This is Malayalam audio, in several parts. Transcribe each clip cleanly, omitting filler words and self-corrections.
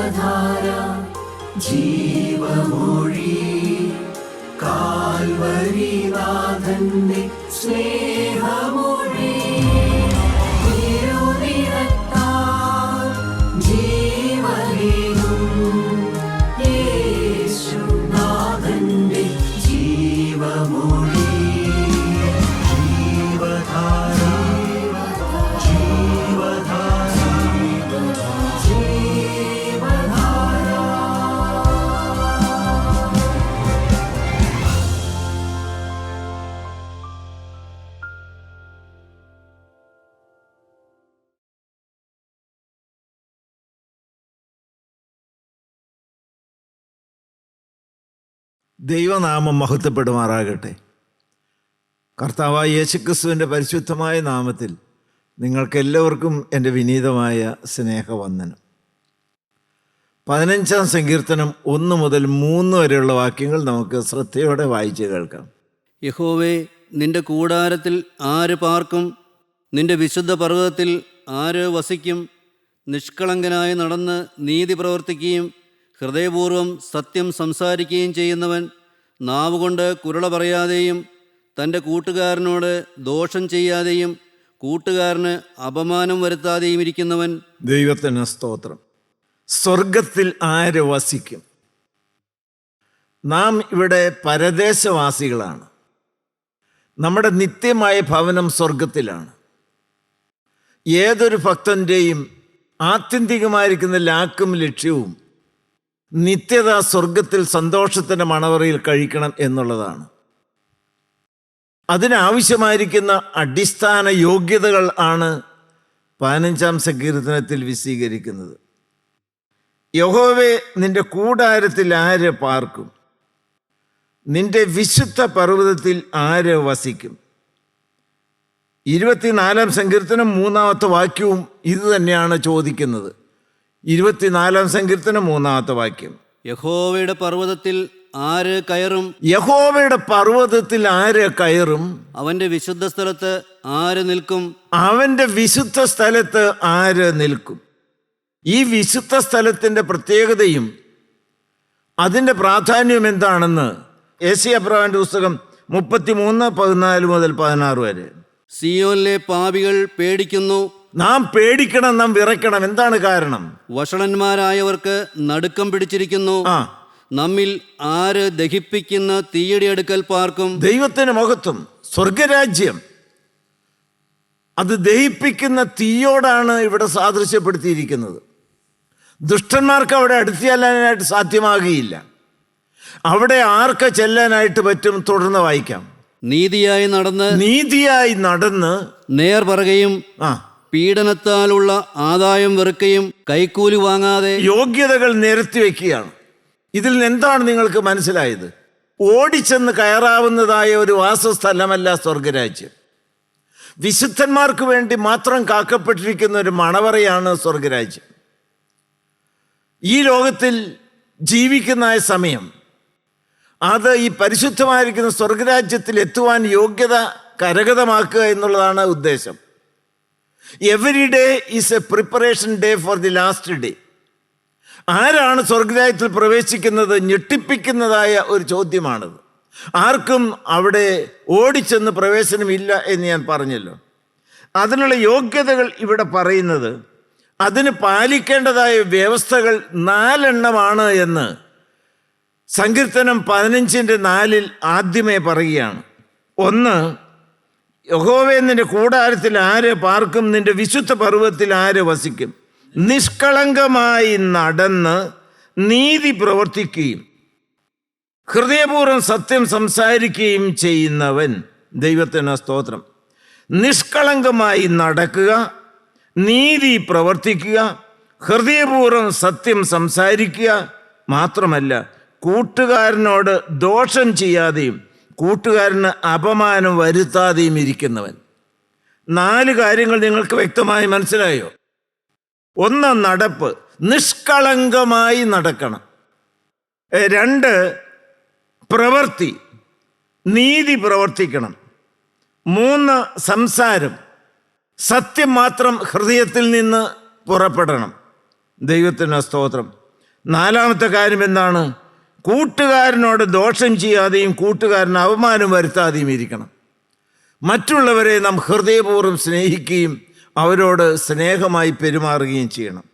ജീവധാര ജീവമൊഴി കാൽവരിനാഥന്റെ സ്നേഹമൊഴി തിരുനിറത്താൽ ജീവനേകും യേശുനാഥന്റെ ജീവമൊഴി ജീവധാര ജീവധാര ജീവധാര. ദൈവനാമം മഹത്വപ്പെടുമാറാകട്ടെ. കർത്താവായ യേശുക്രിസ്തുവിൻ്റെ പരിശുദ്ധമായ നാമത്തിൽ നിങ്ങൾക്കെല്ലാവർക്കും എൻ്റെ വിനീതമായ സ്നേഹവന്ദനം. 15-ാം സങ്കീർത്തനം 1 മുതൽ 3 വരെയുള്ള വാക്യങ്ങൾ നമുക്ക് ശ്രദ്ധയോടെ വായിച്ച് കേൾക്കാം. യഹോവേ, നിന്റെ കൂടാരത്തിൽ ആര് പാർക്കും? നിന്റെ വിശുദ്ധ പർവ്വതത്തിൽ ആര് വസിക്കും? നിഷ്കളങ്കനായി നടന്ന് നീതി പ്രവർത്തിക്കുകയും ഹൃദയപൂർവ്വം സത്യം സംസാരിക്കുകയും ചെയ്യുന്നവൻ, നാവുകൊണ്ട് കുരുള പറയാതെയും തൻ്റെ കൂട്ടുകാരനോട് ദോഷം ചെയ്യാതെയും കൂട്ടുകാരന് അപമാനം വരുത്താതെയും ഇരിക്കുന്നവൻ. ദൈവത്തിന് സ്തോത്രം. സ്വർഗത്തിൽ ആര് വസിക്കും? നാം ഇവിടെ പരദേശവാസികളാണ്. നമ്മുടെ നിത്യമായ ഭവനം സ്വർഗത്തിലാണ്. ഏതൊരു ഭക്തൻ്റെയും ആത്യന്തികമായിരിക്കുന്ന ലാക്കും ലക്ഷ്യവും നിത്യത സ്വർഗത്തിൽ സന്തോഷത്തിൻ്റെ മണവറയിൽ കഴിക്കണം എന്നുള്ളതാണ്. അതിനാവശ്യമായിരിക്കുന്ന അടിസ്ഥാന യോഗ്യതകൾ ആണ് 15-ാം സങ്കീർത്തനത്തിൽ വിശദീകരിക്കുന്നത്. യഹോവേ, നിന്റെ കൂടാരത്തിൽ ആര് പാർക്കും? നിന്റെ വിശുദ്ധ പർവ്വതത്തിൽ ആര് വസിക്കും? 24-ാം സങ്കീർത്തനം 3-ാമത്തെ വാക്യവും ഇത് തന്നെയാണ് ചോദിക്കുന്നത്. 24-ാം സങ്കീർത്തനം 3-ാമത്തെ വാക്യം, യഹോവയുടെ പർവ്വതത്തിൽ ആര് കയറും? യഹോവയുടെ പർവ്വതത്തിൽ ആര് കയറും? അവന്റെ വിശുദ്ധ സ്ഥലത്ത് ആര് നിൽക്കും? അവന്റെ വിശുദ്ധ സ്ഥലത്ത് ആര് നിൽക്കും? ഈ വിശുദ്ധ സ്ഥലത്തിൻ്റെ പ്രത്യേകതയും അതിൻ്റെ പ്രാധാന്യവും എന്താണെന്ന് യെശയ്യാപ്രവാചകന്റെ പുസ്തകം 33:14 മുതൽ 16 വരെ. സിയോനിലെ പാപികൾ പേടിക്കുന്നു. നാം പേടിക്കണം, നാം വിറയ്ക്കണം. എന്താണ് കാരണം? വഷളന്മാരായവർക്ക് നടുക്കം പിടിച്ചിരിക്കുന്നു. നമ്മിൽ ആര് ദഹിപ്പിക്കുന്ന തീയുടെ അടുക്കൽ പാർക്കും? ദൈവത്തിന് മഹത്വം. സ്വർഗരാജ്യം അത് ദഹിപ്പിക്കുന്ന തീയോടാണ് ഇവിടെ സാദൃശ്യപ്പെടുത്തിയിരിക്കുന്നത്. ദുഷ്ടന്മാർക്ക് അവിടെ അടുത്ത് ചെല്ലാനായിട്ട് സാധ്യമാകുകയില്ല. അവിടെ ആർക്ക് ചെല്ലാനായിട്ട് പറ്റും? തുടർന്ന് വായിക്കാം. നീതിയായി നടന്ന് നേർ പറയുകയും പീഡനത്താലുള്ള ആദായം വെറുക്കുകയും കൈക്കൂലി വാങ്ങാതെ യോഗ്യതകൾ നിരത്തി വയ്ക്കുകയാണ്. ഇതിൽ നിന്ന് എന്താണ് നിങ്ങൾക്ക് മനസ്സിലായത്? ഓടിച്ചെന്ന് കയറാവുന്നതായ ഒരു വാസസ്ഥലമല്ല സ്വർഗരാജ്യം. വിശുദ്ധന്മാർക്ക് വേണ്ടി മാത്രം കാക്കപ്പെട്ടിരിക്കുന്ന ഒരു മണവറയാണ് സ്വർഗരാജ്യം. ഈ ലോകത്തിൽ ജീവിക്കുന്ന സമയം അത് ഈ പരിശുദ്ധമായിരിക്കുന്ന സ്വർഗരാജ്യത്തിൽ എത്തുവാൻ യോഗ്യത കരഗതമാക്കുക എന്നുള്ളതാണ് ഉദ്ദേശം. Every day is A preparation day for the last day. ആരാണ് സ്വർഗരാജ്യത്തിൽ പ്രവേശിക്കുന്നത്? ഞെട്ടിപ്പിക്കുന്നതായ ഒരു ചോദ്യമാണത്. ആർക്കും അവിടെ ഓടിച്ചെന്ന് പ്രവേശനമില്ല എന്ന് ഞാൻ പറഞ്ഞല്ലോ. അതിനുള്ള യോഗ്യതകൾ ഇവിടെ പറയുന്നത്, അതിന് പാലിക്കേണ്ടതായ വ്യവസ്ഥകൾ 4 എണ്ണമാണ് എന്ന് സങ്കീർത്തനം 15:4 ആദ്യമേ പറയുകയാണ്. 1, യഹോവേ, നിന്റെ കൂടാരത്തിൽ ആര് പാർക്കും? നിന്റെ വിശുദ്ധ പർവ്വതത്തിൽ ആര് വസിക്കും? നിഷ്കളങ്കമായി നടന്ന് നീതി പ്രവർത്തിക്കുകയും ഹൃദയപൂർവ്വം സത്യം സംസാരിക്കുകയും ചെയ്യുന്നവൻ. ദൈവത്തിന് സ്തോത്രം. നിഷ്കളങ്കമായി നടക്കുക, നീതി പ്രവർത്തിക്കുക, ഹൃദയപൂർവ്വം സത്യം സംസാരിക്കുക, മാത്രമല്ല കൂട്ടുകാരനോട് ദോഷം ചെയ്യാതെയും കൂട്ടുകാരന് അപമാനം വരുത്താതെയും ഇരിക്കുന്നവൻ. 4 കാര്യങ്ങൾ നിങ്ങൾക്ക് വ്യക്തമായി മനസ്സിലായോ? 1, നടപ്പ്. നിഷ്കളങ്കമായി നടക്കണം. 2, പ്രവൃത്തി. നീതി പ്രവർത്തിക്കണം. 3, സംസാരം. സത്യം മാത്രം ഹൃദയത്തിൽ നിന്ന് പുറപ്പെടണം. ദൈവത്തിന് സ്തോത്രം. നാലാമത്തെ കാര്യം എന്താണ്? കൂട്ടുകാരനോട് ദോഷം ചെയ്യാതെയും കൂട്ടുകാരന് അവമാനം വരുത്താതെയും ഇരിക്കണം. മറ്റുള്ളവരെ നാം ഹൃദയപൂർവ്വം സ്നേഹിക്കുകയും അവരോട് സ്നേഹമായി പെരുമാറുകയും ചെയ്യണം.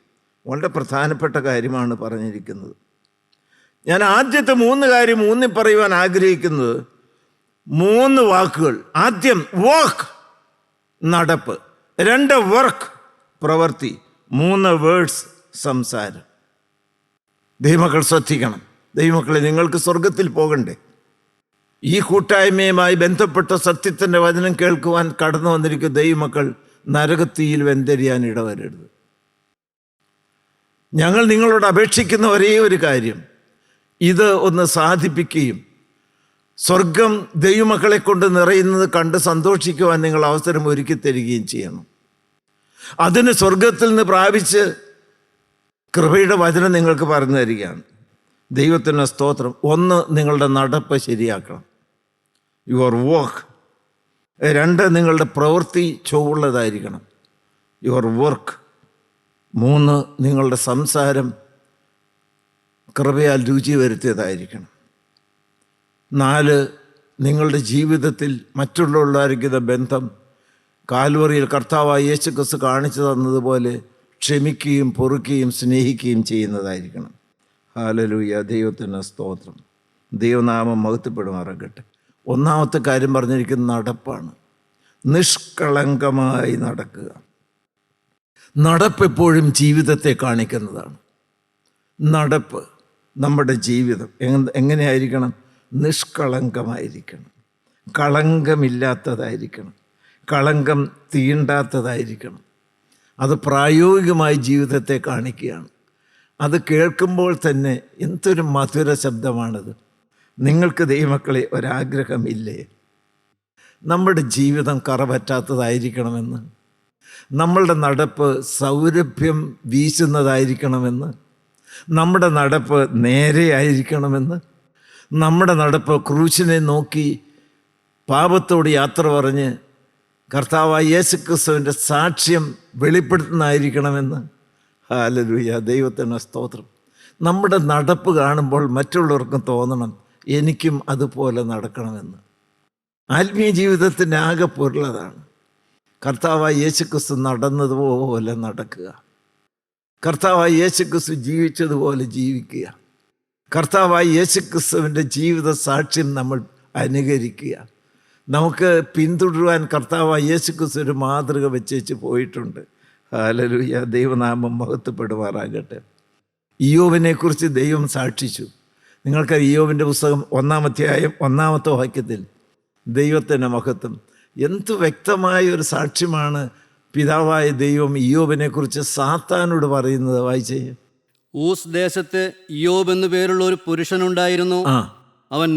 വളരെ പ്രധാനപ്പെട്ട കാര്യമാണ് പറഞ്ഞിരിക്കുന്നത്. ഞാൻ ആദ്യത്തെ 3 കാര്യം ഊന്നി പറയുവാൻ ആഗ്രഹിക്കുന്നത് 3 വാക്കുകൾ. ആദ്യം വാക്ക്, നടപ്പ്. 2 വർക്ക്, പ്രവൃത്തി. 3 വേർഡ്സ്, സംസാരം. ദൈവമക്കൾ ശ്രദ്ധിക്കണം. ദൈവമക്കളെ, നിങ്ങൾക്ക് സ്വർഗത്തിൽ പോകണ്ടേ? ഈ കൂട്ടായ്മയുമായി ബന്ധപ്പെട്ട സത്യത്തിൻ്റെ വചനം കേൾക്കുവാൻ കടന്നു വന്നിരിക്കുന്ന ദൈവമക്കൾ നരകത്തീയിൽ വെന്തെരിയാൻ ഇടവരരുത്. ഞങ്ങൾ നിങ്ങളോട് അപേക്ഷിക്കുന്ന ഒരേ ഒരു കാര്യം, ഇത് ഒന്ന് സാധിപ്പിക്കുകയും സ്വർഗം ദൈവമക്കളെ കൊണ്ട് നിറയുന്നത് കണ്ട് സന്തോഷിക്കുവാൻ നിങ്ങൾ അവസരം ഒരുക്കി തരികയും ചെയ്യണം. അതിന് സ്വർഗത്തിൽ നിന്ന് പ്രാപിച്ച് കൃപയുടെ വചനം നിങ്ങൾക്ക് പറഞ്ഞു തരികയാണ്. ദൈവത്തിന് സ്തോത്രം. 1, നിങ്ങളുടെ നടപ്പ് ശരിയാക്കണം, യുവർ വർക്ക്. 2, നിങ്ങളുടെ പ്രവൃത്തി ചൊവ്വുള്ളതായിരിക്കണം, യുവർ വർക്ക്. 3, നിങ്ങളുടെ സംസാരം കൃപയാൽ രുചി വരുത്തിയതായിരിക്കണം. 4, നിങ്ങളുടെ ജീവിതത്തിൽ മറ്റുള്ളവരുള്ള ബന്ധം കാൽവറിയിൽ കർത്താവായ യേശുക്രിസ്തു കാണിച്ചു തന്നതുപോലെ ക്ഷമിക്കുകയും പൊറുക്കുകയും സ്നേഹിക്കുകയും ചെയ്യുന്നതായിരിക്കണം. ഹല്ലേലൂയ, ദൈവത്തിന് സ്തോത്രം. ദൈവനാമം മഹത്വപ്പെടുമാറാകട്ടെ. 1-ാമത്തെ കാര്യം പറഞ്ഞിരിക്കുന്ന നടപ്പാണ്. നിഷ്കളങ്കമായി നടക്കുക. നടപ്പെപ്പോഴും ജീവിതത്തെ കാണിക്കുന്നതാണ്. നടപ്പ്, നമ്മുടെ ജീവിതം എങ്ങനെയായിരിക്കണം? നിഷ്കളങ്കമായിരിക്കണം, കളങ്കമില്ലാത്തതായിരിക്കണം, കളങ്കം തീണ്ടാത്തതായിരിക്കണം. അത് പ്രായോഗികമായി ജീവിതത്തെ കാണിക്കുകയാണ്. അത് കേൾക്കുമ്പോൾ തന്നെ എന്തൊരു മധുര ശബ്ദമാണത്. നിങ്ങൾക്ക് ദൈവമക്കളെ ഒരാഗ്രഹമില്ലേ? നമ്മുടെ ജീവിതം കറപറ്റാത്തതായിരിക്കണമെന്ന്, നമ്മളുടെ നടപ്പ് സൗരഭ്യം വീശുന്നതായിരിക്കണമെന്ന്, നമ്മുടെ നടപ്പ് നേരെയായിരിക്കണമെന്ന്, നമ്മുടെ നടപ്പ് ക്രൂശിനെ നോക്കി പാപത്തോട് യാത്ര പറഞ്ഞ് കർത്താവായ യേശുക്രിസ്തുവിൻ്റെ സാക്ഷ്യം വെളിപ്പെടുത്തുന്നതായിരിക്കണമെന്ന്. ഹല്ലേലൂയ, ദൈവത്തിന് സ്തോത്രം. നമ്മുടെ നടപ്പ് കാണുമ്പോൾ മറ്റുള്ളവർക്കും തോന്നണം എനിക്കും അതുപോലെ നടക്കണമെന്ന്. ആത്മീയ ജീവിതത്തിൻ്റെ ആകെ പൊരുളതാണ്. കർത്താവായ യേശുക്രിസ്തു നടന്നതുപോലെ നടക്കുക, കർത്താവായ യേശുക്രിസ്തു ജീവിച്ചതുപോലെ ജീവിക്കുക, കർത്താവായ യേശുക്രിസ്തുവിൻ്റെ ജീവിത സാക്ഷ്യം നമ്മൾ അനുകരിക്കുക. നമുക്ക് പിന്തുടരുവാൻ കർത്താവായ യേശുക്രിസ്തു ഒരു മാതൃക വെച്ചേച്ച് പോയിട്ടുണ്ട്. ഹല്ലേലൂയ, ദൈവനാമം മഹത്വപ്പെടുമാറാകട്ടെ. ഇയ്യോബിനെക്കുറിച്ച് ദൈവം സാക്ഷിച്ചു. നിങ്ങൾക്ക് ഇയ്യോബിൻ്റെ പുസ്തകം 1-ാം അധ്യായം 1-ാമത്തെ വാക്യത്തിൽ ദൈവത്തിൻ്റെ മഹത്വം, എന്തു വ്യക്തമായ ഒരു സാക്ഷ്യമാണ് പിതാവായ ദൈവം ഇയ്യോബിനെക്കുറിച്ച് സാത്താനോട് പറയുന്നത്. വായിച്ചേ. ഊസ് ദേശത്ത് ഇയ്യോബ് എന്നു പേരുള്ള ഒരു പുരുഷനുണ്ടായിരുന്നു. അവൻ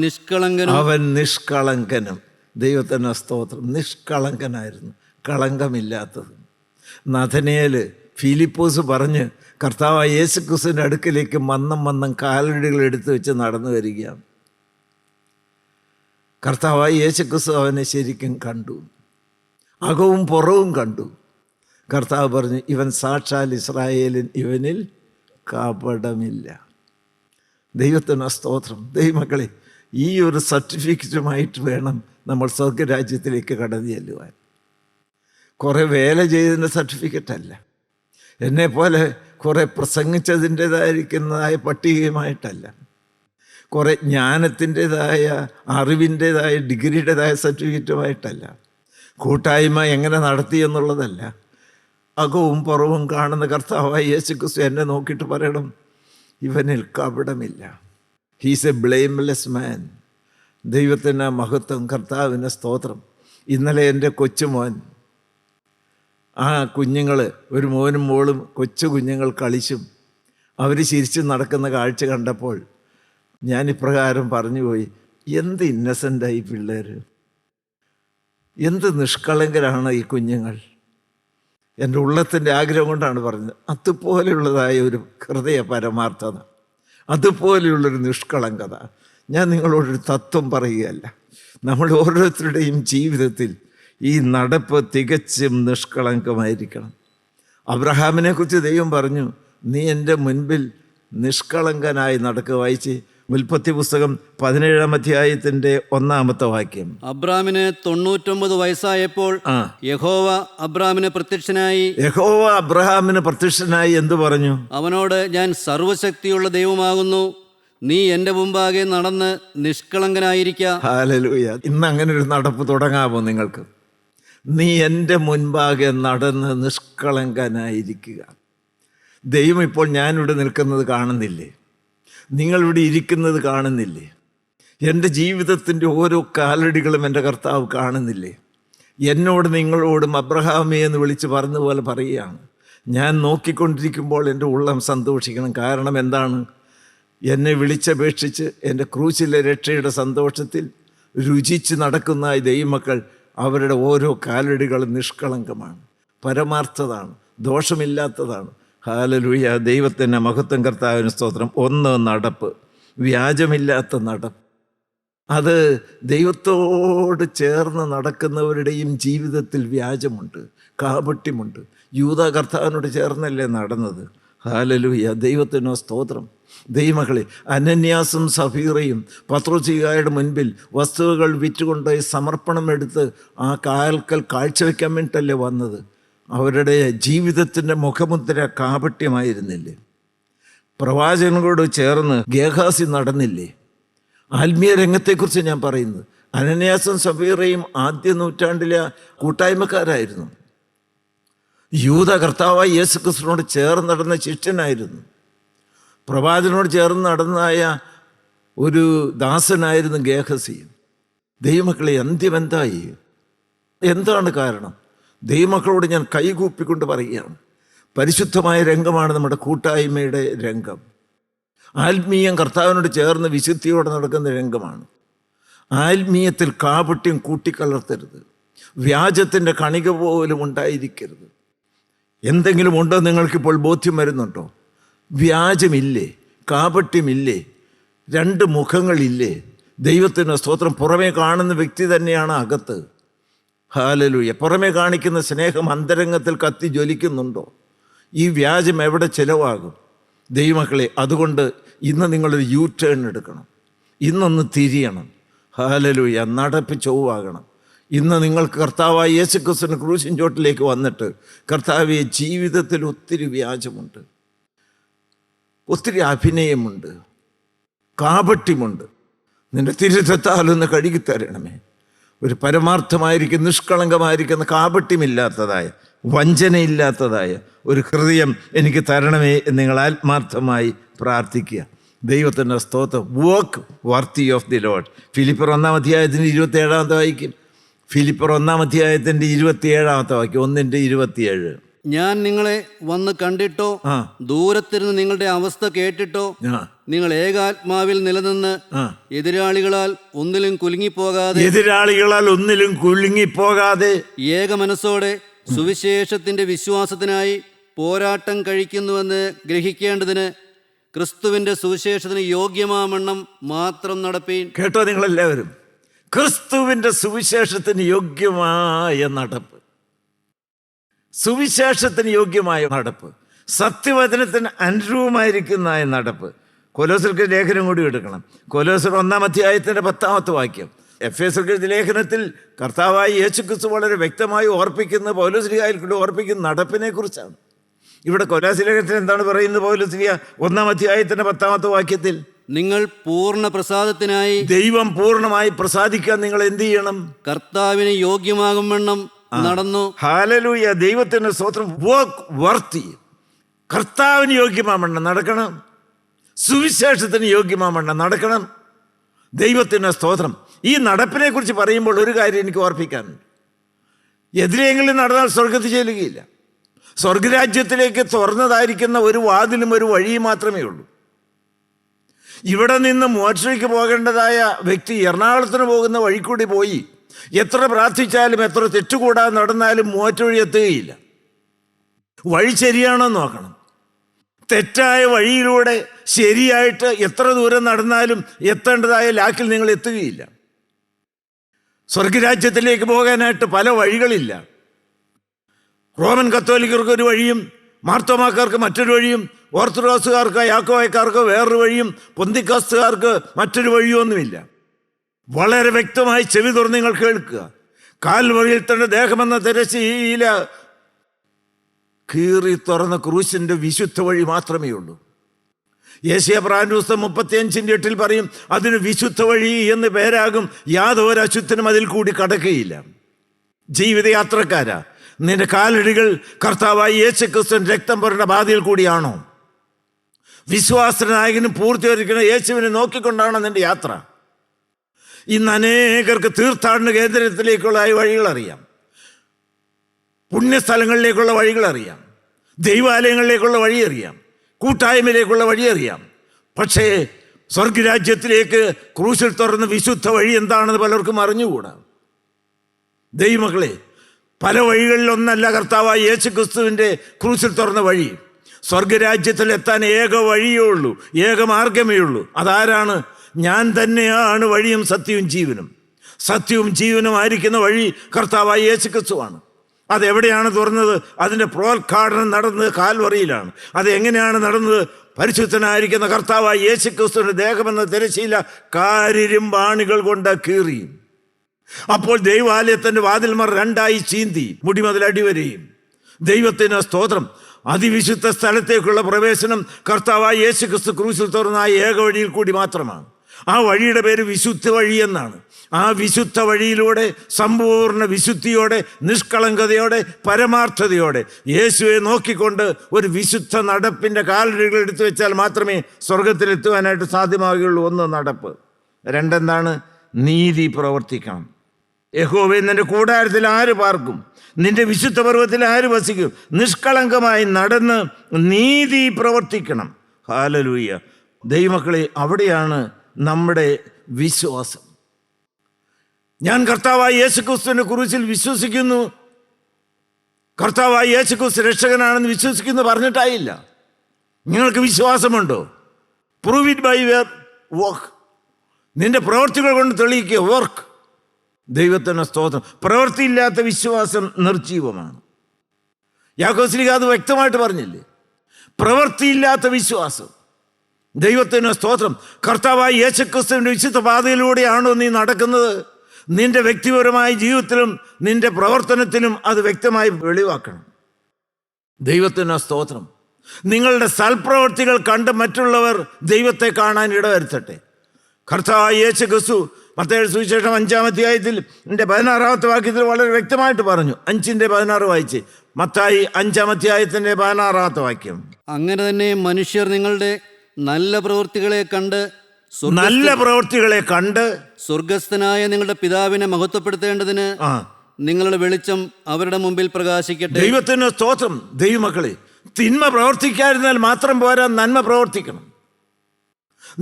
നിഷ്കളങ്കനും. ദൈവത്തിന് സ്തോത്രം. നിഷ്കളങ്കനായിരുന്നു, കളങ്കമില്ലാത്തത്. നഥനയേൽ ഫിലിപ്പോസ് പറഞ്ഞ് കർത്താവായ യേശുക്രിസ്തുവിൻ്റെ അടുക്കിലേക്ക് മന്നം കാലടികൾ എടുത്തു വെച്ച് നടന്നു വരികയാണ്. കർത്താവായ യേശുക്രിസ്തു അവനെ ശരിക്കും കണ്ടു, അകവും പുറവും കണ്ടു. കർത്താവ് പറഞ്ഞു, ഇവൻ സാക്ഷാൽ ഇസ്രായേലിൻ, ഇവനിൽ കപടമില്ല. ദൈവത്തിന് സ്തോത്രം. ദൈവമക്കളെ, ഈ ഒരു സർട്ടിഫിക്കറ്റുമായിട്ട് വേണം നമ്മൾ സ്വർഗരാജ്യത്തിലേക്ക് കടന്നു ചെല്ലുവാൻ. കുറേ വേല ചെയ്തതിൻ്റെ സർട്ടിഫിക്കറ്റല്ല, എന്നെപ്പോലെ കുറേ പ്രസംഗിച്ചതിൻ്റേതായിരിക്കുന്നതായ പട്ടികയുമായിട്ടല്ല, കുറേ ജ്ഞാനത്തിൻ്റേതായ അറിവിൻ്റേതായ ഡിഗ്രിയുടേതായ സർട്ടിഫിക്കറ്റുമായിട്ടല്ല, കൂട്ടായ്മ എങ്ങനെ നടത്തി എന്നുള്ളതല്ല. അകവും പുറവും കാണുന്ന കർത്താവായ യേശുക്രിസ്തു എന്നെ നോക്കിയിട്ട് പറയണം, ഇവനിൽ കപടമില്ല. ഹീസ് എ ബ്ലെയിംലെസ് മാൻ. ദൈവത്തിന് മഹത്വം, കർത്താവിന് സ്തോത്രം. ഇന്നലെ എൻ്റെ കൊച്ചുമോൻ, ആ കുഞ്ഞുങ്ങൾ, ഒരു മോനും മോളും കൊച്ചു കുഞ്ഞുങ്ങൾ കളിച്ചും അവർ ചിരിച്ചു നടക്കുന്ന കാഴ്ച കണ്ടപ്പോൾ ഞാൻ ഇപ്രകാരം പറഞ്ഞുപോയി, എന്ത് ഇന്നസെൻ്റായി പിള്ളേർ, എന്ത് നിഷ്കളങ്കരാണ് ഈ കുഞ്ഞുങ്ങൾ. എൻ്റെ ഉള്ളത്തിൻ്റെ ആഗ്രഹം കൊണ്ടാണ് പറഞ്ഞത്. അതുപോലെയുള്ളതായ ഒരു ഹൃദയ പരമാർത്ഥത, അതുപോലെയുള്ളൊരു നിഷ്കളങ്കത. ഞാൻ നിങ്ങളോടൊരു തത്വം പറയുകയല്ല, നമ്മൾ ഓരോരുത്തരുടെയും ജീവിതത്തിൽ ഈ നടപ്പ് തികച്ചും നിഷ്കളങ്കമായിരിക്കണം. അബ്രഹാമിനെ കുറിച്ച് ദൈവം പറഞ്ഞു, നീ എൻ്റെ മുൻപിൽ നിഷ്കളങ്കനായി നടക്കുക. വായിച്ച് ഉൽപ്പത്തി പുസ്തകം 17-ാം അധ്യായത്തിൻ്റെ 1-ാമത്തെ വാക്യം. അബ്രാമിന് 99 വയസ്സായപ്പോൾ യഹോവ അബ്രാമിന് പ്രത്യക്ഷനായി. യഹോവ അബ്രഹാമിന് പ്രത്യക്ഷനായി എന്തു പറഞ്ഞു? അവനോട്, ഞാൻ സർവശക്തിയുള്ള ദൈവമാകുന്നു, നീ എൻ്റെ മുമ്പാകെ നടന്ന് നിഷ്കളങ്കനായിരിക്കുക. ഹല്ലേലൂയ. ഇന്ന് അങ്ങനെ ഒരു നടപ്പ് തുടങ്ങാമോ നിങ്ങൾക്ക്? നീ എൻ്റെ മുൻപാകെ നടന്ന് നിഷ്കളങ്കനായിരിക്കുക. ദൈവം ഇപ്പോൾ ഞാനിവിടെ നിൽക്കുന്നത് കാണുന്നില്ലേ? നിങ്ങളിവിടെ ഇരിക്കുന്നത് കാണുന്നില്ലേ? എൻ്റെ ജീവിതത്തിൻ്റെ ഓരോ കാലടികളും എൻ്റെ കർത്താവ് കാണുന്നില്ലേ? എന്നോട് നിങ്ങളോടും അബ്രഹാമേ എന്ന് വിളിച്ച് പറഞ്ഞ പോലെ പറയുകയാണ്. ഞാൻ നോക്കിക്കൊണ്ടിരിക്കുമ്പോൾ എൻ്റെ ഉള്ളം സന്തോഷിക്കണം. കാരണം എന്താണ്? എന്നെ വിളിച്ചപേക്ഷിച്ച് എൻ്റെ ക്രൂശിലെ രക്ഷയുടെ സന്തോഷത്തിൽ രുചിച്ച് നടക്കുന്ന ഈ ദൈവമക്കൾ, അവരുടെ ഓരോ കാലടികളും നിഷ്കളങ്കമാണ്, പരമാർത്ഥതാണ്, ദോഷമില്ലാത്തതാണ്. ഹല്ലേലൂയ. ദൈവത്തിൻ്റെ മഹത്വം, കർത്താവിന് സ്തോത്രം. ഒന്ന്, നടപ്പ്, വ്യാജമില്ലാത്ത നടപ്പ്. അത് ദൈവത്തോട് ചേർന്ന് നടക്കുന്നവരുടെയും ജീവിതത്തിൽ വ്യാജമുണ്ട്, കാപട്യമുണ്ട്. യൂദാ കർത്താവിനോട് ചേർന്നല്ലേ നടന്നത്? ഹല്ലേലൂയ. ദൈവത്തിനോ സ്തോത്രം. ദൈവമക്കളെ, അനന്യാസും സഫീറയും പത്രോസികായുടെ മുൻപിൽ വസ്തുവകൾ വിറ്റുകൊണ്ടുപോയി സമർപ്പണം എടുത്ത് ആ കാൽക്കൽ കാഴ്ചവെക്കാൻ വേണ്ടിയിട്ടല്ലേ വന്നത്? അവരുടെ ജീവിതത്തിൻ്റെ മുഖമുദ്ര കാപട്യമായിരുന്നില്ലേ? പ്രവാചകനോട് ചേർന്ന് ഗേഹാസി നടന്നില്ലേ? ആത്മീയ രംഗത്തെക്കുറിച്ച് ഞാൻ പറയുന്നത്. അനന്യാസും സഫീറയും ആദ്യ നൂറ്റാണ്ടിലെ കൂട്ടായ്മക്കാരായിരുന്നു. യൂദ കർത്താവായ യേശു ക്രിസ്തുവിനോട് ചേർന്ന് നടന്ന ശിഷ്യനായിരുന്നു. പ്രവാചകനോട് ചേർന്ന് നടന്നായ ഒരു ദാസനായിരുന്നു ഗേഹസി. ദൈവമക്കളെ, അന്ത്യം എന്തായി? എന്താണ് കാരണം? ദൈവമക്കളോട് ഞാൻ കൈകൂപ്പിക്കൊണ്ട് പറയുകയാണ്, പരിശുദ്ധമായ രംഗമാണ് നമ്മുടെ കൂട്ടായ്മയുടെ രംഗം. ആത്മീയം കർത്താവിനോട് ചേർന്ന് വിശുദ്ധിയോടെ നടക്കുന്ന രംഗമാണ്. ആത്മീയത്തിൽ കാപട്യം കൂട്ടിക്കലർത്തരുത്. വ്യാജത്തിൻ്റെ കണിക പോലും ഉണ്ടായിരിക്കരുത്. എന്തെങ്കിലും ഉണ്ടോ നിങ്ങൾക്കിപ്പോൾ ബോധ്യം വരുന്നുണ്ടോ? വ്യാജമില്ലേ? കാപട്യമില്ലേ? രണ്ട് മുഖങ്ങളില്ലേ? ദൈവത്തിന് സ്തോത്രം. പുറമേ കാണുന്ന വ്യക്തി തന്നെയാണ് അകത്ത്. ഹല്ലേലൂയ. പുറമേ കാണിക്കുന്ന സ്നേഹം അന്തരംഗത്തിൽ കത്തി ജ്വലിക്കുന്നുണ്ടോ? ഈ വ്യാജം എവിടെ ചിലവാകും? ദൈവമക്കളെ, അതുകൊണ്ട് ഇന്ന് നിങ്ങളൊരു യൂ ടേൺ എടുക്കണം. ഇന്നൊന്ന് തിരിയണം. ഹല്ലേലൂയ. നടപ്പ് ചൊവ്വാകണം. ഇന്ന് നിങ്ങൾക്ക് കർത്താവായ യേശു ക്രിസ്തുവിന്റെ ക്രൂശിൻ ചോട്ടിലേക്ക് വന്നിട്ട്, കർത്താവെ, ജീവിതത്തിൽ ഒത്തിരി വ്യാജമുണ്ട്, ഒത്തിരി അഭിനയമുണ്ട്, കാപട്യമുണ്ട്. നിന്റെ തിരുരക്തത്താലൊന്ന് കഴുകിത്തരണമേ. ഒരു പരമാർത്ഥമായിരിക്കും, നിഷ്കളങ്കമായിരിക്കുന്ന, കാപട്യമില്ലാത്തതായ, വഞ്ചനയില്ലാത്തതായ ഒരു ഹൃദയം എനിക്ക് തരണമേ എന്ന് നിങ്ങൾ ആത്മാർത്ഥമായി പ്രാർത്ഥിക്കുക. ദൈവത്തിൻ്റെ സ്തോത്രം. Work worthy of the lord. ഫിലിപ്പിയർ 1-ാം അധ്യായത്തിൻ്റെ 27-ാമത്തെ വാക്യം. ഫിലിപ്പിയർ 1-ാം അധ്യായത്തിൻ്റെ 27-ാമത്തെ വാക്യം. 1:27. ഞാൻ നിങ്ങളെ വന്ന് കണ്ടിട്ടോ ദൂരത്തിരുന്ന് നിങ്ങളുടെ അവസ്ഥ കേട്ടിട്ടോ നിങ്ങൾ ഏകാത്മാവിൽ നിലനിന്ന് എതിരാളികളാൽ ഒന്നിലും കുലുങ്ങിപ്പോകാതെ ഏക മനസ്സോടെ സുവിശേഷത്തിന്റെ വിശ്വാസത്തിനായി പോരാട്ടം കഴിക്കുന്നുവെന്ന് ഗ്രഹിക്കേണ്ടതിന് ക്രിസ്തുവിന്റെ സുവിശേഷത്തിന് യോഗ്യമാവണ്ണം മാത്രം നടപ്പീൻ. കേട്ടോ നിങ്ങളെല്ലാവരും? ക്രിസ്തുവിന്റെ സുവിശേഷത്തിന് യോഗ്യമായ നടപ്പ്, സുവിശേഷത്തിന് യോഗ്യമായ നടപ്പ്, സത്യവചനത്തിന് അനുരൂപമായിരിക്കുന്ന നടപ്പ്. കൊലോസ്യർക്ക് ലേഖനം കൂടി എടുക്കണം. കൊലോസ്യർ 1-ാം അധ്യായത്തിൻ്റെ 10-ാമത്തെ വാക്യം. എഫേസ്യർക്ക് എഴുതിയ ലേഖനത്തിൽ കർത്താവായ യേശു ക്രിസ്തു വളരെ വ്യക്തമായി ഓർപ്പിക്കുന്ന, പൗലോസ്ലീഹായിൽ കൂടി ഓർപ്പിക്കുന്ന നടപ്പിനെ കുറിച്ചാണ്. ഇവിടെ കൊലോസ്യ ലേഖനത്തിൽ എന്താണ് പറയുന്നത്? പൗലോസ്ലീഹ 1-ാം അധ്യായത്തിൻ്റെ 10-ാമത്തെ വാക്യത്തിൽ, നിങ്ങൾ പൂർണ്ണ പ്രസാദത്തിനായി, ദൈവം പൂർണ്ണമായി പ്രസാദിക്കാൻ നിങ്ങൾ എന്ത് ചെയ്യണം? കർത്താവിന് യോഗ്യമാകും വണ്ണം നടന്നു. ഹല്ലേലൂയ. ദൈവത്തിന് സ്തോത്രം. വർക്ക് വർത്തി. കർത്താവിന് യോഗ്യമാവണ്ണം നടക്കണം. സുവിശേഷത്തിന് യോഗ്യമാവണ്ണം നടക്കണം. ദൈവത്തിന് സ്തോത്രം. ഈ നടപ്പിനെ കുറിച്ച് പറയുമ്പോൾ ഒരു കാര്യം എനിക്ക് ഓർപ്പിക്കാനുണ്ട്. എതിരെങ്കിലും നടന്നാൽ സ്വർഗത്തിൽ ചെല്ലുകയില്ല. സ്വർഗരാജ്യത്തിലേക്ക് തുറന്നതായിരിക്കുന്ന ഒരു വാതിലും ഒരു വഴിയും മാത്രമേ ഉള്ളൂ. ഇവിടെ നിന്ന് മോക്ഷയ്ക്ക് പോകേണ്ടതായ വ്യക്തി എറണാകുളത്തിന് പോകുന്ന വഴിക്കൂടി പോയി എത്ര പ്രാർത്ഥിച്ചാലും എത്ര തെറ്റുകൂടാതെ നടന്നാലും മോറ്റവഴി എത്തുകയില്ല. വഴി ശരിയാണോ നോക്കണം. തെറ്റായ വഴിയിലൂടെ ശരിയായിട്ട് എത്ര ദൂരം നടന്നാലും എത്തേണ്ടതായ ലാക്കിൽ നിങ്ങൾ എത്തുകയില്ല. സ്വർഗരാജ്യത്തിലേക്ക് പോകാനായിട്ട് പല വഴികളില്ല. റോമൻ കത്തോലിക്കർക്ക് ഒരു വഴിയും മാർത്തോമാക്കാർക്ക് മറ്റൊരു വഴിയും, ഓർത്തഡോക്സുകാർക്ക് യാക്കോബക്കാർക്ക് വേറൊരു വഴിയും പൊന്തിക്കോസ്തുകാർക്ക് മറ്റൊരു വഴിയൊന്നുമില്ല. വളരെ വ്യക്തമായി ചെവി തുറന്ന് നിങ്ങൾ കേൾക്കുക. കാൽവറിയിൽ തന്നെ ദേഹമെന്ന തിരശ്ശീല കീറി തുറന്ന ക്രൂശിൻ്റെ വിശുദ്ധ വഴി മാത്രമേ ഉള്ളൂ. യേശയ്യാ പ്രവാചകന്റെ പുസ്തകം 35:8 പറയും, അതിന് വിശുദ്ധ വഴി എന്ന് പേരാകും, യാതൊരു അശുദ്ധനും അതിൽ കൂടി കടക്കുകയില്ല. ജീവിതയാത്രക്കാരാ, നിന്റെ കാലടികൾ കർത്താവായ യേശുക്രിസ്തുവിന്റെ രക്തം പുരണ്ട പാതയിൽ കൂടിയാണോ? വിശ്വാസനായകനും പൂർത്തീകരിക്കുന്ന യേശുവിനെ നോക്കിക്കൊണ്ടാണോ നിന്റെ യാത്ര? ഇന്ന് അനേകർക്ക് തീർത്ഥാടന കേന്ദ്രത്തിലേക്കുള്ള വഴികൾ അറിയാം, പുണ്യസ്ഥലങ്ങളിലേക്കുള്ള വഴികൾ അറിയാം, ദൈവാലയങ്ങളിലേക്കുള്ള വഴി അറിയാം, കൂട്ടായ്മയിലേക്കുള്ള വഴി അറിയാം. പക്ഷേ സ്വർഗരാജ്യത്തിലേക്ക് ക്രൂശിൽ തുറന്ന വിശുദ്ധ വഴി എന്താണെന്ന് പലർക്കും അറിഞ്ഞുകൂടാ. ദൈവമക്കളെ, പല വഴികളിലൊന്നല്ല കർത്താവായ യേശുക്രിസ്തുവിൻ്റെ ക്രൂശിൽ തുറന്ന വഴി. സ്വർഗരാജ്യത്തിൽ എത്താൻ ഏക വഴിയേ ഉള്ളൂ, ഏക മാർഗമേ ഉള്ളൂ. അതാരാണ്? ഞാൻ തന്നെയാണ് വഴിയും സത്യവും ജീവനും. സത്യവും ജീവനുമായിരിക്കുന്ന വഴി കർത്താവായ യേശുക്രിസ്തുവാണ്. അതെവിടെയാണ് തുറന്നത്? അതിൻ്റെ പ്രോദ്ഘാടനം നടന്നത് കാൽവറിയിലാണ്. അതെങ്ങനെയാണ് നടന്നത്? പരിശുദ്ധനായിരിക്കുന്ന കർത്താവായ യേശുക്രിസ്തുവിൻ്റെ ദേഹമെന്ന തിരശ്ശീല കാരിരുമ്പാണികൾ കൊണ്ട് കീറി. അപ്പോൾ ദൈവാലയത്തിൻ്റെ വാതിൽമാർ രണ്ടായി ചീന്തി, മുടി മുതൽ അടിവരെയും. ദൈവത്തിന് സ്തോത്രം. അതിവിശുദ്ധ സ്ഥലത്തേക്കുള്ള പ്രവേശനം കർത്താവായ യേശുക്രിസ്തു ക്രൂശിൽ തുറന്ന ആ ഏക വഴിയിൽ കൂടി മാത്രമാണ്. ആ വഴിയുടെ പേര് വിശുദ്ധ വഴി എന്നാണ്. ആ വിശുദ്ധ വഴിയിലൂടെ സമ്പൂർണ്ണ വിശുദ്ധിയോടെ, നിഷ്കളങ്കതയോടെ, പരമാർത്ഥതയോടെ യേശുവെ നോക്കിക്കൊണ്ട് ഒരു വിശുദ്ധ നടപ്പിൻ്റെ കാലടികൾ എടുത്തു വെച്ചാൽ മാത്രമേ സ്വർഗത്തിലെത്തുവാനായിട്ട് സാധ്യമാകുകയുള്ളൂ. ഒന്ന്, നടപ്പ്. രണ്ടെന്താണ്? നീതി പ്രവർത്തിക്കണം. യഹോവേ, നിന്റെ കൂടാരത്തിൽ ആര് പാർക്കും? നിന്റെ വിശുദ്ധ പർവ്വത്തിൽ ആര് വസിക്കും? നിഷ്കളങ്കമായി നടന്ന് നീതി പ്രവർത്തിക്കണം. ഹല്ലേലൂയ. ദൈവമക്കളെ, അവിടെയാണ് നമ്മുടെ വിശ്വാസം. ഞാൻ കർത്താവായ യേശുക്രിസ്തുവിന്റെ ക്രൂശിൽ വിശ്വസിക്കുന്നു, കർത്താവായ യേശുക്രിസ്തു രക്ഷകനാണെന്ന് വിശ്വസിക്കുന്നു പറഞ്ഞിട്ടായില്ല. നിങ്ങൾക്ക് വിശ്വാസമുണ്ടോ? Prove it by your work. നിന്റെ പ്രവൃത്തികൾ കൊണ്ട് തെളിയിക്കുക. വർക്ക്. ദൈവത്തിന് സ്തോത്രം. പ്രവൃത്തിയില്ലാത്ത വിശ്വാസം നിർജീവമാണ്. യാക്കോബ് ശ്ലീഹ അത് വ്യക്തമായിട്ട് പറഞ്ഞില്ലേ? പ്രവൃത്തിയില്ലാത്ത വിശ്വാസം. ദൈവത്തിന് സ്തോത്രം. കർത്താവായ യേശുക്രിസ്തുവിന്റെ വിശുദ്ധ പാതയിലൂടെയാണോ നീ നടക്കുന്നത്? നിന്റെ വ്യക്തിപരമായ ജീവിതത്തിലും നിന്റെ പ്രവർത്തനത്തിലും അത് വ്യക്തമായി വെളിവാക്കണം. ദൈവത്തിന് സ്തോത്രം. നിങ്ങളുടെ സൽപ്രവർത്തികൾ കണ്ട് മറ്റുള്ളവർ ദൈവത്തെ കാണാൻ ഇടവരുത്തട്ടെ. കർത്താവായ യേശുക്രിസ്തു മത്തായിയുടെ സുവിശേഷം 5-ാം അധ്യായത്തിൽ 16-ാമത്തെ വാക്യത്തിൽ വളരെ വ്യക്തമായിട്ട് പറഞ്ഞു. 5:16 വായിച്ച്. മത്തായി 5-ാം അധ്യായത്തിന്റെ 16-ാമത്തെ വാക്യം. അങ്ങനെ തന്നെ മനുഷ്യർ നിങ്ങളുടെ നല്ല പ്രവൃത്തികളെ കണ്ട് സ്വർഗസ്ഥനായ നിങ്ങളുടെ പിതാവിനെ മഹത്വപ്പെടുത്തേണ്ടതിന് നിങ്ങളുടെ വെളിച്ചം അവരുടെ മുമ്പിൽ പ്രകാശിക്കട്ടെ. ദൈവത്തിന് സ്തോത്രം. ദൈവമക്കളെ, തിന്മ പ്രവർത്തിക്കാതിരുന്നാൽ മാത്രം പോരാ, നന്മ പ്രവർത്തിക്കണം.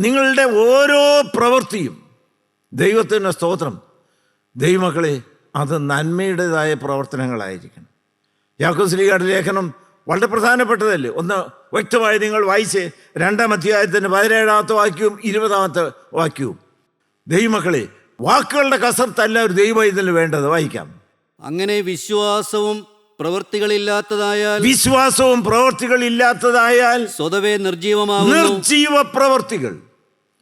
നിങ്ങളുടെ ഓരോ പ്രവൃത്തിയും, ദൈവത്തിന് സ്തോത്രം, ദൈവമക്കളെ, അത് നന്മയുടേതായ പ്രവർത്തനങ്ങളായിരിക്കണം. യാക്കോബ് ശ്ലീഹയുടെ ലേഖനം വളരെ പ്രധാനപ്പെട്ടതല്ലേ? ഒന്ന് വ്യക്തമായി നിങ്ങൾ വായിച്ച് 2-ാം അധ്യായത്തിൻ്റെ 17-ാമത്തെ വാക്യവും 20-ാമത്തെ വാക്യവും. ദൈവമക്കളെ, വാക്കുകളുടെ കസർത്തല്ല ഒരു ദൈവത്തിന് വേണ്ടത്. വായിക്കാം. അങ്ങനെ വിശ്വാസവും പ്രവൃത്തികളില്ലാത്തതായാൽ സ്വതവേ നിർജീവമാകുന്നു. നിർജീവ പ്രവൃത്തികൾ.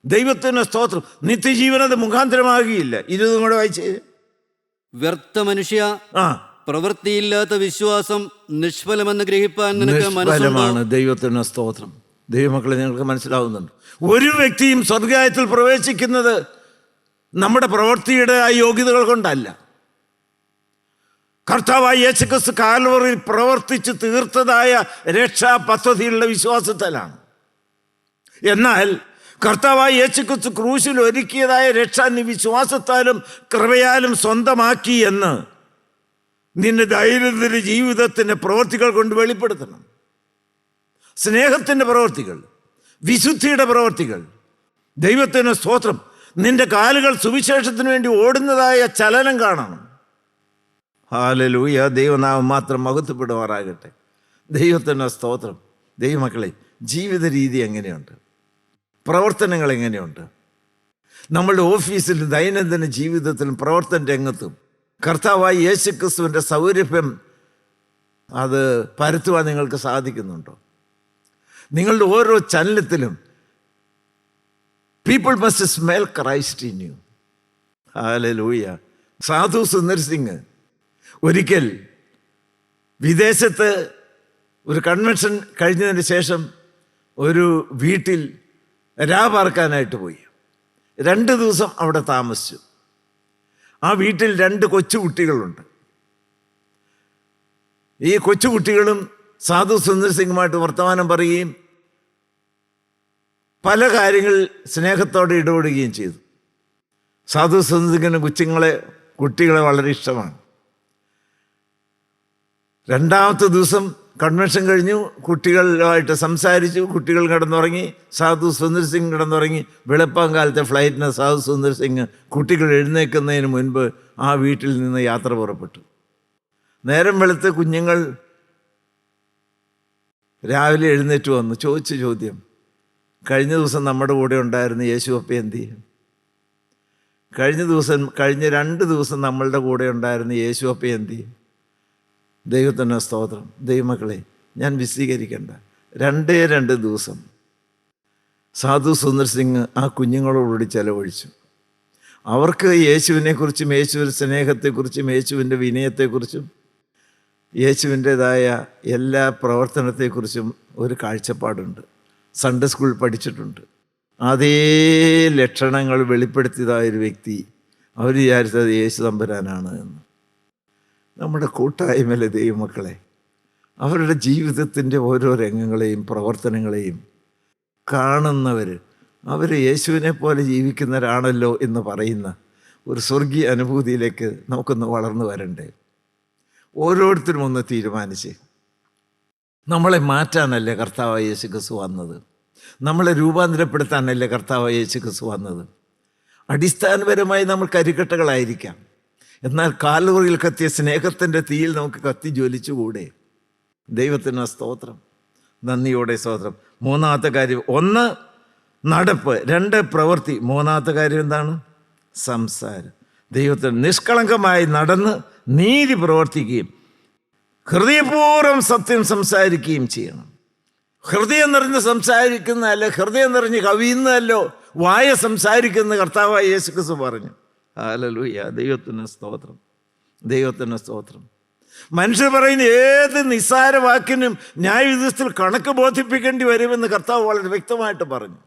ദൈവത്തിന് സ്തോത്രം. നിത്യജീവനത് മുഖാന്തരമാകുകയില്ല. 20 കൂടെ വായിച്ച്. വ്യർത്ഥ മനുഷ്യ, പ്രവൃത്തിയില്ലാത്ത വിശ്വാസം നിഷ്ഫലമെന്ന് ഗ്രഹിപ്പാൻ നിനക്ക് മനസ്സുമാണ്. ദൈവത്തിന് സ്തോത്രം. ദൈവമക്കളെ, നിങ്ങൾക്ക് മനസ്സിലാവുന്നുണ്ട്? ഒരു വ്യക്തിയും സ്വർഗ്ഗത്തിൽ പ്രവേശിക്കുന്നത് നമ്മുടെ പ്രവൃത്തിയുടെ ആ യോഗ്യതകൾ കൊണ്ടല്ല. കർത്താവായ യേശുക്രിസ്തു കാൽവറിയിൽ പ്രവർത്തിച്ച് തീർത്തതായ രക്ഷാ പദ്ധതിയുള്ള വിശ്വാസത്തിലാണ്. എന്നാൽ കർത്താവായ യേശുക്രിസ്തു ക്രൂശിൽ ഒരുക്കിയതായ രക്ഷ നീ വിശ്വാസത്താലും കൃപയാലും സ്വന്തമാക്കി എന്ന് നിന്റെ ദൈനംദിന ജീവിതത്തിൻ്റെ പ്രവൃത്തികൾ കൊണ്ട് വെളിപ്പെടുത്തണം. സ്നേഹത്തിൻ്റെ പ്രവൃത്തികൾ, വിശുദ്ധിയുടെ പ്രവൃത്തികൾ. ദൈവത്തിന് സ്തോത്രം. നിന്റെ കാലുകൾ സുവിശേഷത്തിന് വേണ്ടി ഓടുന്നതായ ചലനം കാണണം. ഹല്ലേലൂയ. ദൈവനാമം മാത്രം മഹത്വപ്പെടുമാറാകട്ടെ. ദൈവത്തിന് സ്തോത്രം. ദൈവമക്കളെ, ജീവിത രീതി എങ്ങനെയുണ്ട്? പ്രവർത്തനങ്ങൾ എങ്ങനെയുണ്ട്? നമ്മളുടെ ഓഫീസിലും ദൈനംദിന ജീവിതത്തിലും പ്രവർത്തന രംഗത്തും കർത്താവായ യേശുക്രിസ്തുവിൻ്റെ സൗരഭ്യം അത് പരത്തുവാൻ നിങ്ങൾക്ക് സാധിക്കുന്നുണ്ടോ? നിങ്ങളുടെ ഓരോ ചലനത്തിലും people must smell Christ in you. Hallelujah. Sadhu Sundar Singh ഒരിക്കൽ വിദേശത്ത് ഒരു കൺവെൻഷൻ കഴിഞ്ഞതിന് ശേഷം ഒരു വീട്ടിൽ പാർക്കാനായിട്ട് പോയി. 2 ദിവസം അവിടെ താമസിച്ചു. ആ വീട്ടിൽ 2 കൊച്ചുകുട്ടികളുണ്ട്. ഈ കൊച്ചുകുട്ടികളും സാധു സുന്ദർ സിംഗുമായിട്ട് വർത്തമാനം പറയുകയും പല കാര്യങ്ങൾ സ്നേഹത്തോടെ ഇടപെടുകയും ചെയ്തു. സാധു സുന്ദർ സിംഗിന് കുട്ടികളെ വളരെ ഇഷ്ടമാണ്. 2-ാമത്തെ ദിവസം കൺവെൻഷൻ കഴിഞ്ഞു, കുട്ടികളുമായിട്ട് സംസാരിച്ചു, കുട്ടികൾ കിടന്നുറങ്ങി, സാധു സുന്ദർ സിംഗ് കിടന്നുറങ്ങി. വെളുപ്പാങ്കാലത്തെ ഫ്ലൈറ്റിന് സാധു സുന്ദർ സിംഗ് കുട്ടികൾ എഴുന്നേൽക്കുന്നതിന് മുൻപ് ആ വീട്ടിൽ നിന്ന് യാത്ര പുറപ്പെട്ടു. നേരം വെളുത്ത് കുഞ്ഞുങ്ങൾ രാവിലെ എഴുന്നേറ്റ് വന്നു. ചോദിച്ച ചോദ്യം, കഴിഞ്ഞ ദിവസം നമ്മുടെ കൂടെ ഉണ്ടായിരുന്ന യേശുവപ്പ എന്ത് ചെയ്യും? കഴിഞ്ഞ 2 ദിവസം നമ്മളുടെ കൂടെ ഉണ്ടായിരുന്ന യേശുവപ്പ എന്ത് ചെയ്യും? ദൈവത്തിന് സ്തോത്രം. ദൈവമക്കളെ, ഞാൻ വിശദീകരിക്കേണ്ട. 2 ദിവസം സാധു സുന്ദർ സിംഗ് ആ കുഞ്ഞുങ്ങളോടുകൂടി ചെലവഴിച്ചു. അവർക്ക് യേശുവിനെക്കുറിച്ചും യേശുവിൻ്റെ സ്നേഹത്തെക്കുറിച്ചും യേശുവിൻ്റെ വിനയത്തെക്കുറിച്ചും യേശുവിൻ്റേതായ എല്ലാ പ്രവർത്തനത്തെക്കുറിച്ചും ഒരു കാഴ്ചപ്പാടുണ്ട്. സൺഡേ സ്കൂൾ പഠിച്ചിട്ടുണ്ട്. അതേ ലക്ഷണങ്ങൾ വെളിപ്പെടുത്തിയതായൊരു വ്യക്തി അവർ വിചാരിച്ചത് യേശു തമ്പുരാനാണ് എന്ന്. നമ്മുടെ കൂട്ടായ്മയിലെ ദൈവമക്കളെ, അവരുടെ ജീവിതത്തിൻ്റെ ഓരോ രംഗങ്ങളെയും പ്രവർത്തനങ്ങളെയും കാണുന്നവർ അവർ യേശുവിനെ പോലെ ജീവിക്കുന്നവരാണല്ലോ എന്ന് പറയുന്ന ഒരു സ്വർഗീയ അനുഭൂതിയിലേക്ക് നമുക്കൊന്ന് വളർന്നു വരണ്ടേ? ഓരോരുത്തരും ഒന്ന് തീരുമാനിച്ച് നമ്മളെ മാറ്റാനല്ലേ കർത്താവായ യേശു ക്രിസ്തു വന്നത്? നമ്മളെ രൂപാന്തരപ്പെടുത്താനല്ലേ കർത്താവായ യേശു ക്രിസ്തു വന്നത്? അടിസ്ഥാനപരമായി നമ്മൾ കരിക്കട്ടകളായിരിക്കാം, എന്നാൽ കാൽവറിയിൽ കത്തിയ സ്നേഹത്തിൻ്റെ തീയിൽ നമുക്ക് കത്തി ജ്വലിച്ചുകൂടെ? ദൈവത്തിന് സ്തോത്രം, നന്ദിയോടെ സ്തോത്രം. 3-ാമത്തെ കാര്യം, 1 നടപ്പ്, 2 പ്രവൃത്തി. 3-ാമത്തെ കാര്യം എന്താണ്? സംസാരം. ദൈവത്തിന് നിഷ്കളങ്കമായി നടന്ന് നീതി പ്രവർത്തിക്കുകയും ഹൃദയപൂർവ്വം സത്യം സംസാരിക്കുകയും ചെയ്യണം. ഹൃദയം നിറഞ്ഞ് സംസാരിക്കുന്നതല്ല, ഹൃദയം നിറഞ്ഞ് കവിയുന്നതല്ലോ വായ സംസാരിക്കുന്ന കർത്താവായ യേശു ക്രിസ്തു പറഞ്ഞു. ഹല്ലേലൂയ. ദൈവത്തിന് സ്തോത്രം, ദൈവത്തിന് സ്തോത്രം. മനുഷ്യർ പറയുന്ന ഏത് നിസ്സാര വാക്കിനും ന്യായവിധിയിൽ കണക്ക് ബോധിപ്പിക്കേണ്ടി വരുമെന്ന് കർത്താവ് വളരെ വ്യക്തമായിട്ട് പറഞ്ഞു.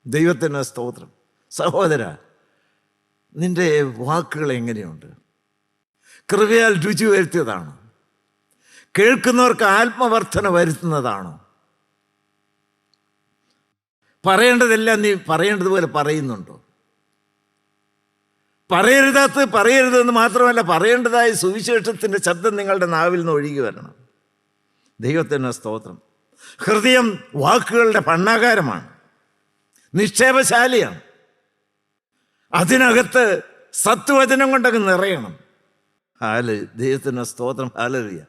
ദൈവത്തിന് സ്തോത്രം. സഹോദര, നിന്റെ വാക്കുകൾ എങ്ങനെയുണ്ട്? കൃപയാൽ രുചി വരുത്തിയതാണോ? കേൾക്കുന്നവർക്ക് ആത്മവർദ്ധന വരുത്തുന്നതാണോ? പറയേണ്ടതെല്ലാം നീ പറയേണ്ടതുപോലെ പറയുന്നുണ്ടോ? പറയരുതെന്ന് മാത്രമല്ല, പറയേണ്ടതായ സുവിശേഷത്തിൻ്റെ ശബ്ദം നിങ്ങളുടെ നാവിൽ നിന്ന് ഒഴുകി വരണം. ദൈവത്തിന് സ്തോത്രം. ഹൃദയം വാക്കുകളുടെ ഭണ്ഡാകാരമാണ്, നിക്ഷേപശാലിയാണ്. അതിനകത്ത് സത്വചനം കൊണ്ടങ്ങ് നിറയണം. ദൈവത്തിന് സ്തോത്രം. ഹല്ലേലൂയ.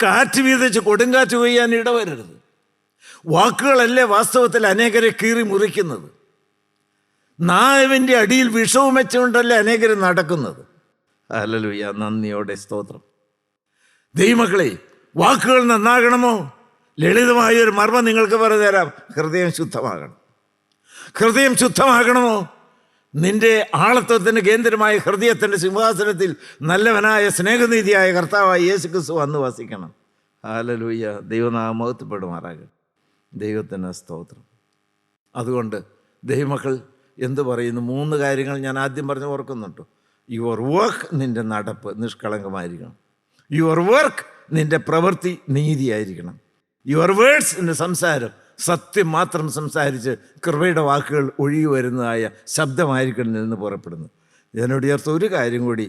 കാറ്റ് വീതിച്ച് കൊടുങ്കാറ്റ് കൊയ്യാൻ ഇടവരരുത്. വാക്കുകളല്ലേ വാസ്തവത്തിൽ അനേകരെ കീറി മുറിക്കുന്നത്. നാവിൻ്റെ അടിയിൽ വിഷവും വെച്ചുകൊണ്ടല്ലേ അനേകർ നടക്കുന്നത്. ഹല്ലേലൂയ. നന്ദിയോടെ സ്തോത്രം. ദൈവമക്കളെ, വാക്കുകൾ നന്നാകണമോ? ലളിതമായൊരു മർമ്മം നിങ്ങൾക്ക് പറഞ്ഞു തരാം. ഹൃദയം ശുദ്ധമാകണം. ഹൃദയം ശുദ്ധമാകണമോ? നിന്റെ ആളത്വത്തിൻ്റെ കേന്ദ്രമായ ഹൃദയത്തിൻ്റെ സിംഹാസനത്തിൽ നല്ലവനായ സ്നേഹനീതിയായ കർത്താവായ യേശു ക്രിസ്തു വന്ന് വസിക്കണം. ഹല്ലേലൂയ. ദൈവനാമം മഹത്വപ്പെടുമാറാകട്ടെ. ദൈവത്തിന് സ്തോത്രം. അതുകൊണ്ട് ദൈവമക്കൾ എന്ത് പറയുന്നു? 3 കാര്യങ്ങൾ ഞാൻ ആദ്യം പറഞ്ഞ് ഓർക്കുന്നുണ്ട്. യുവർ വർക്ക്, നിൻ്റെ നടപ്പ് നിഷ്കളങ്കമായിരിക്കണം. യുവർ വർക്ക്, നിൻ്റെ പ്രവൃത്തി നീതിയായിരിക്കണം. യുവർ വേർഡ്സ്, നിൻ്റെ സംസാരം സത്യം മാത്രം സംസാരിച്ച് കൃപയുടെ വാക്കുകൾ ഒഴുകി വരുന്നതായ ശബ്ദമായിരിക്കണം നിന്ന് പുറപ്പെടുന്നു. ഇതിനോട് ചേർത്ത് ഒരു കാര്യം കൂടി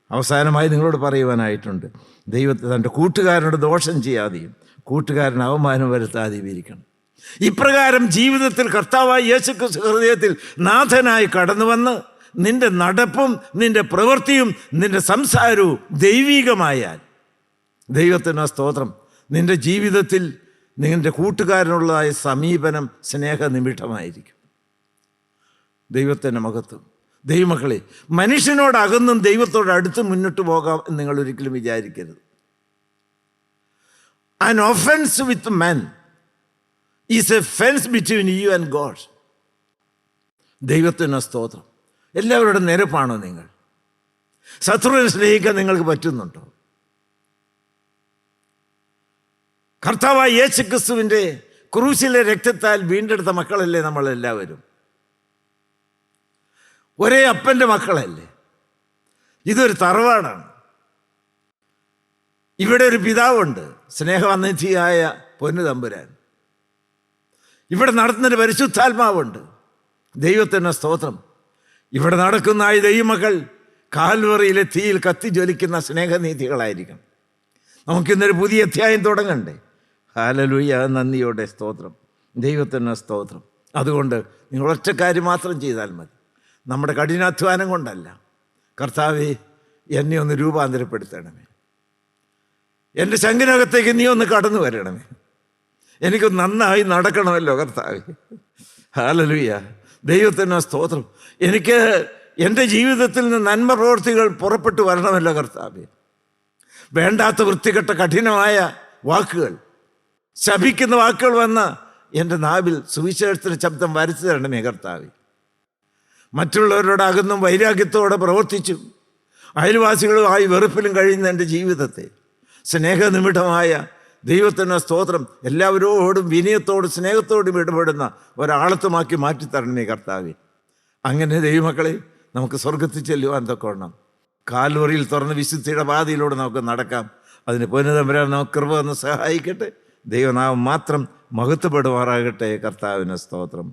അവസാനമായി നിങ്ങളോട് പറയുവാനായിട്ടുണ്ട്. ദൈവത്തെ തൻ്റെ കൂട്ടുകാരനോട് ദോഷം ചെയ്യാതെയും കൂട്ടുകാരന് അവമാനം വരുത്താതെയും ഇരിക്കണം. ഇപ്രകാരം ജീവിതത്തിൽ കർത്താവായ യേശു ക്രിസ്തു ഹൃദയത്തിൽ നാഥനായി കടന്നു വന്ന് നിൻ്റെ നടപ്പും നിൻ്റെ പ്രവൃത്തിയും നിൻ്റെ സംസാരവും ദൈവികമായാൽ, ദൈവത്തിന് സ്തോത്രം, നിൻ്റെ ജീവിതത്തിൽ നിങ്ങളുടെ കൂട്ടുകാരനുള്ളതായ സമീപനം സ്നേഹനിമിഷമായിരിക്കും. ദൈവത്തിൻ്റെ മഹത്വം. ദൈവമക്കളെ, മനുഷ്യനോടകന്നും ദൈവത്തോട് അടുത്ത് മുന്നോട്ട് പോകാം എന്ന് നിങ്ങൾ ഒരിക്കലും വിചാരിക്കരുത്. An offence with men is A fence between you and God. ദൈവത്തിന് സ്തോത്രം. എല്ലാവരുടെ നിരപ്പാണോ നിങ്ങൾ? ശത്രുവിനെ സ്നേഹിക്കാൻ നിങ്ങൾക്ക് പറ്റുന്നുണ്ടോ? കർത്താവായ യേശു ക്രിസ്തുവിൻ്റെ ക്രൂശിലെ രക്തത്താൽ വീണ്ടെടുത്ത മക്കളല്ലേ നമ്മളെല്ലാവരും? ഒരേ അപ്പൻ്റെ മക്കളല്ലേ? ഇതൊരു തറവാടാണ്. ഇവിടെ ഒരു പിതാവുണ്ട്, സ്നേഹവന്നിധിയായ പൊന്നു തമ്പുരാൻ. ഇവിടെ നടത്തുന്നൊരു പരിശുദ്ധാത്മാവുണ്ട്. ദൈവത്തിന് സ്തോത്രം. ഇവിടെ നടക്കുന്ന ഈ ദൈവമക്കൾ കാൽവറിയിലെ തീയിൽ കത്തി ജ്വലിക്കുന്ന സ്നേഹനീതികളായിരിക്കണം. നമുക്കിന്നൊരു പുതിയ അധ്യായം തുടങ്ങണ്ടേ? ഹല്ലേലൂയ, നന്ദിയോടെ സ്തോത്രം. ദൈവത്തിന് സ്തോത്രം. അതുകൊണ്ട് നിങ്ങൾ ഒറ്റ കാര്യം മാത്രം ചെയ്താൽ മതി. നമ്മുടെ കഠിനാധ്വാനം കൊണ്ടല്ല. കർത്താവേ, എന്നെ ഒന്ന് രൂപാന്തരപ്പെടുത്തണമേ. എൻ്റെ ശങ്കിനകത്തേക്ക് നീ ഒന്ന് കടന്നു വരണമേ. എനിക്ക് നന്നായി നടക്കണമല്ലോ കർത്താവേ. ഹല്ലേലൂയ, ദൈവത്തിന് സ്തോത്രം. എനിക്ക് എൻ്റെ ജീവിതത്തിൽ നിന്ന് നന്മ പ്രവൃത്തികൾ പുറപ്പെട്ടു വരണമല്ലോ കർത്താവേ. വേണ്ടാത്ത വൃത്തികെട്ട കഠിനമായ വാക്കുകൾ, ശപിക്കുന്ന വാക്കുകൾ വന്ന് എൻ്റെ നാവിൽ സുവിശേഷത്തിന് ശബ്ദം വരച്ചു തരണമേ കർത്താവേ. മറ്റുള്ളവരോട് അകന്നും വൈരാഗ്യത്തോടെ പ്രവർത്തിച്ചും അയൽവാസികളുമായി വെറുപ്പിലും കഴിയുന്ന എൻ്റെ ജീവിതത്തെ സ്നേഹനിമിഷമായ ദൈവത്തിന് സ്തോത്രം എല്ലാവരോടും വിനയത്തോടും സ്നേഹത്തോടും ഇടപെടുന്ന ഒരാളത്തുമാക്കി മാറ്റിത്തരണമേ കർത്താവേ. അങ്ങനെ ദൈവമക്കളെ, നമുക്ക് സ്വർഗത്തിൽ ചെല്ലുവാൻ തക്കവണ്ണം കാൽവറിയിൽ തുറന്ന വിശുദ്ധിയുടെ പാതയിലൂടെ നമുക്ക് നടക്കാം. അതിന് പൊന്നുതമ്പുരാൻ നമുക്ക് കൃപ ഒന്ന് സഹായിക്കട്ടെ. ദൈവനാമം മാത്രം മഹത്വപ്പെടുമാറാകട്ടെ. കർത്താവിന് സ്തോത്രം.